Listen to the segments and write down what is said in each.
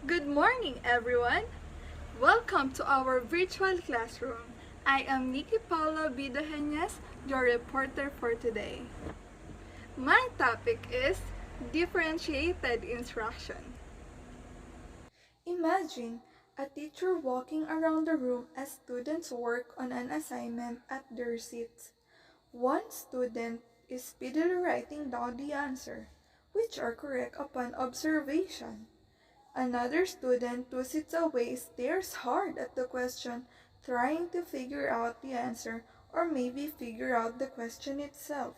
Good morning, everyone! Welcome to our virtual classroom. I am Nikki Paula Bidahenyas, your reporter for today. My topic is differentiated instruction. Imagine a teacher walking around the room as students work on an assignment at their seats. One student is speedily writing down the answer, which are correct upon observation. Another student 2 seats away stares hard at the question, trying to figure out the answer or maybe figure out the question itself.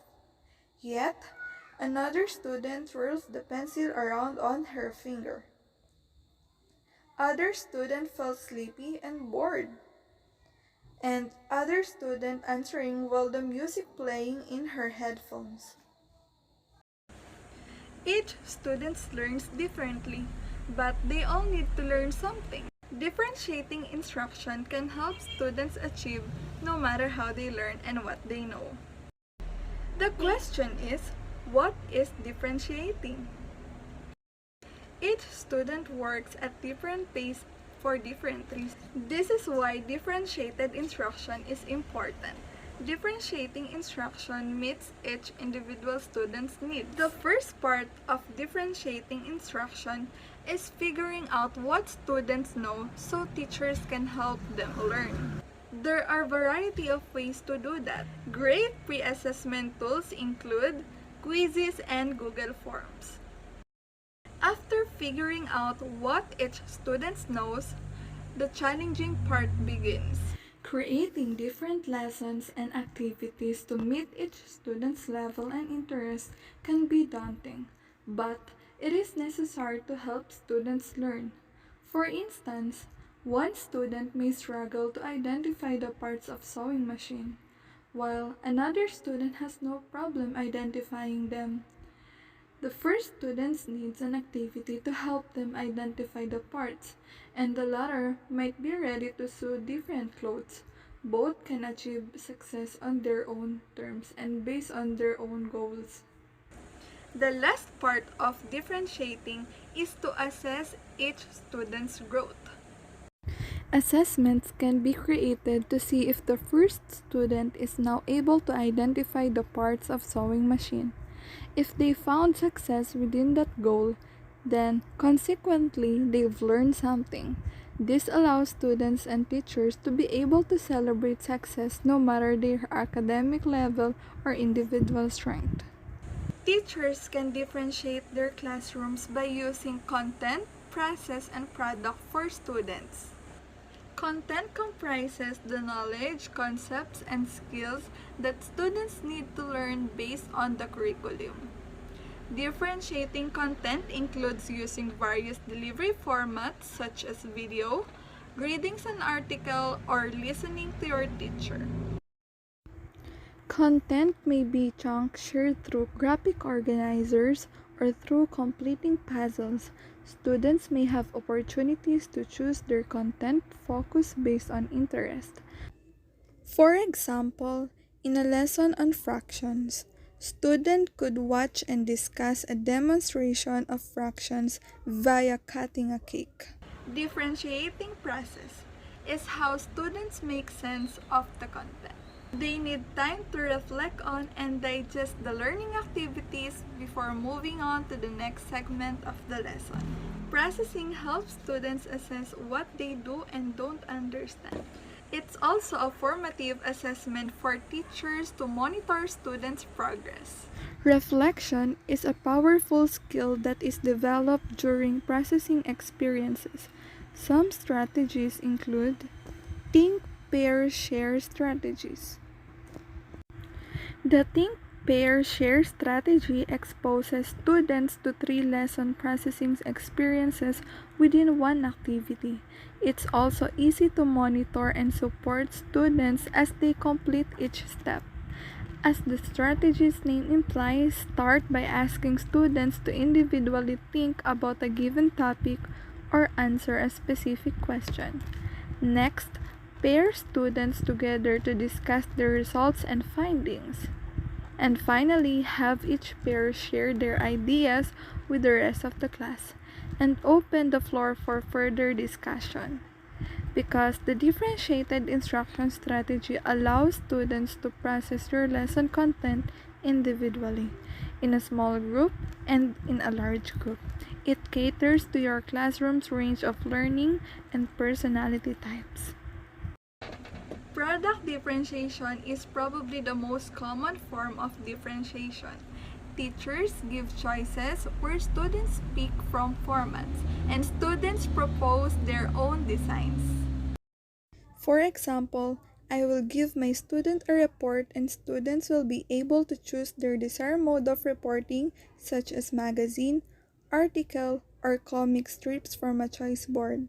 Yet, another student twirls the pencil around on her finger. Other student felt sleepy and bored. And other student answering while the music playing in her headphones. Each student learns differently, but they all need to learn something. Differentiating instruction can help students achieve no matter how they learn and what they know. The question is, what is differentiating? Each student works at different pace for different reasons. This is why differentiated instruction is important. Differentiating instruction meets each individual student's needs. The first part of differentiating instruction is figuring out what students know so teachers can help them learn. There are a variety of ways to do that. Great pre-assessment tools include quizzes and Google Forms. After figuring out what each student knows, the challenging part begins. Creating different lessons and activities to meet each student's level and interest can be daunting, but it is necessary to help students learn. For instance, one student may struggle to identify the parts of sewing machine, while another student has no problem identifying them. The first student needs an activity to help them identify the parts, and the latter might be ready to sew different clothes. Both can achieve success on their own terms and based on their own goals. The last part of differentiating is to assess each student's growth. Assessments can be created to see if the first student is now able to identify the parts of sewing machine. If they found success within that goal, then consequently they've learned something. This allows students and teachers to be able to celebrate success no matter their academic level or individual strength. Teachers can differentiate their classrooms by using content, process, and product for students. Content comprises the knowledge, concepts, and skills that students need to learn based on the curriculum. Differentiating content includes using various delivery formats such as video, reading an article, or listening to your teacher. Content may be chunks shared through graphic organizers or through completing puzzles. Students may have opportunities to choose their content focus based on interest. For example, in a lesson on fractions, student could watch and discuss a demonstration of fractions via cutting a cake. Differentiating process is how students make sense of the content. They need time to reflect on and digest the learning activities before moving on to the next segment of the lesson. Processing helps students assess what they do and don't understand. It's also a formative assessment for teachers to monitor students' progress. Reflection is a powerful skill that is developed during processing experiences. Some strategies include think, pair, share strategies. The think, pair, share strategy exposes students to 3 lesson processing experiences within one activity. It's also easy to monitor and support students as they complete each step. As the strategy's name implies, start by asking students to individually think about a given topic or answer a specific question. Next, pair students together to discuss their results and findings. And finally, have each pair share their ideas with the rest of the class and open the floor for further discussion. Because the differentiated instruction strategy allows students to process your lesson content individually, in a small group, and in a large group. It caters to your classroom's range of learning and personality types. Product differentiation is probably the most common form of differentiation. Teachers give choices where students pick from formats, and students propose their own designs. For example, I will give my student a report and students will be able to choose their desired mode of reporting such as magazine, article, or comic strips from a choice board.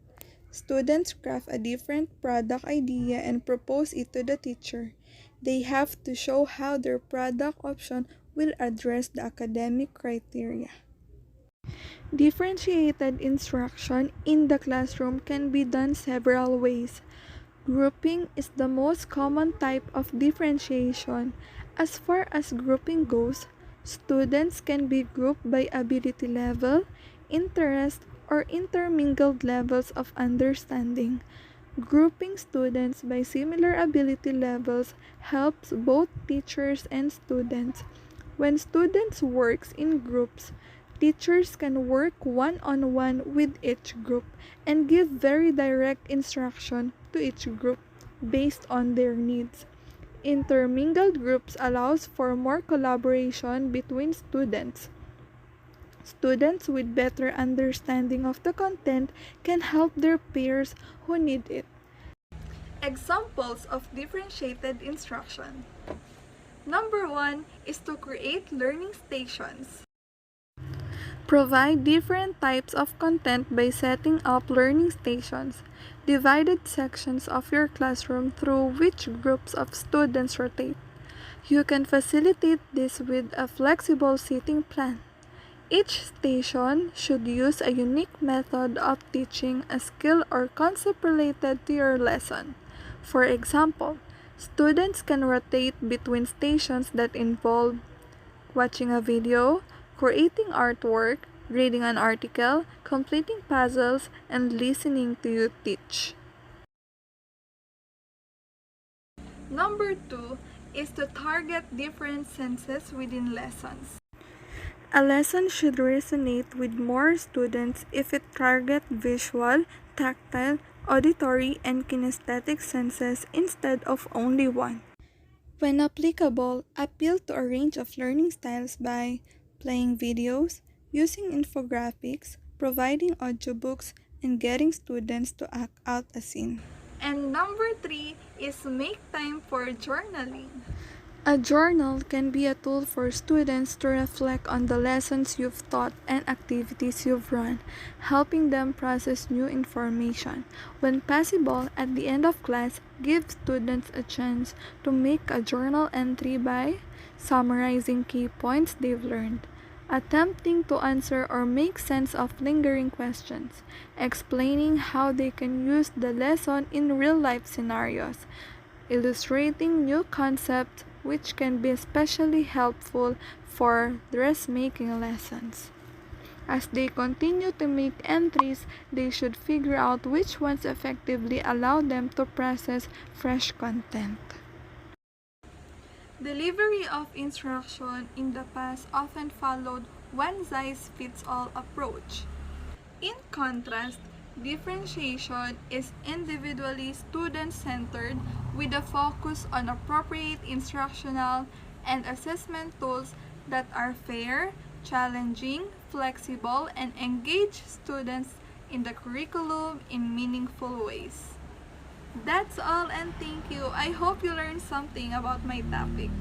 Students craft a different product idea and propose it to the teacher. They have to show how their product option will address the academic criteria. Differentiated instruction in the classroom can be done several ways. Grouping is the most common type of differentiation. As far as grouping goes, students can be grouped by ability level, interest, or intermingled levels of understanding. Grouping students by similar ability levels helps both teachers and students. When students work in groups, teachers can work one-on-one with each group and give very direct instruction to each group based on their needs. Intermingled groups allows for more collaboration between students. Students with better understanding of the content can help their peers who need it. Examples of differentiated instruction. Number 1 is to create learning stations. Provide different types of content by setting up learning stations, divided sections of your classroom through which groups of students rotate. You can facilitate this with a flexible seating plan. Each station should use a unique method of teaching a skill or concept related to your lesson. For example, students can rotate between stations that involve watching a video, creating artwork, reading an article, completing puzzles, and listening to you teach. Number 2 is to target different senses within lessons. A lesson should resonate with more students if it targets visual, tactile, auditory, and kinesthetic senses instead of only one. When applicable, appeal to a range of learning styles by playing videos, using infographics, providing audiobooks, and getting students to act out a scene. And number 3 is make time for journaling. A journal can be a tool for students to reflect on the lessons you've taught and activities you've run, helping them process new information. When possible, at the end of class, give students a chance to make a journal entry by summarizing key points they've learned, attempting to answer or make sense of lingering questions, explaining how they can use the lesson in real-life scenarios, illustrating new concepts which can be especially helpful for dressmaking lessons. As they continue to make entries, they should figure out which ones effectively allow them to process fresh content. Delivery of instruction in the past often followed one-size-fits-all approach. In contrast, differentiation is individually student-centered with a focus on appropriate instructional and assessment tools that are fair, challenging, flexible, and engage students in the curriculum in meaningful ways. That's all and thank you. I hope you learned something about my topic.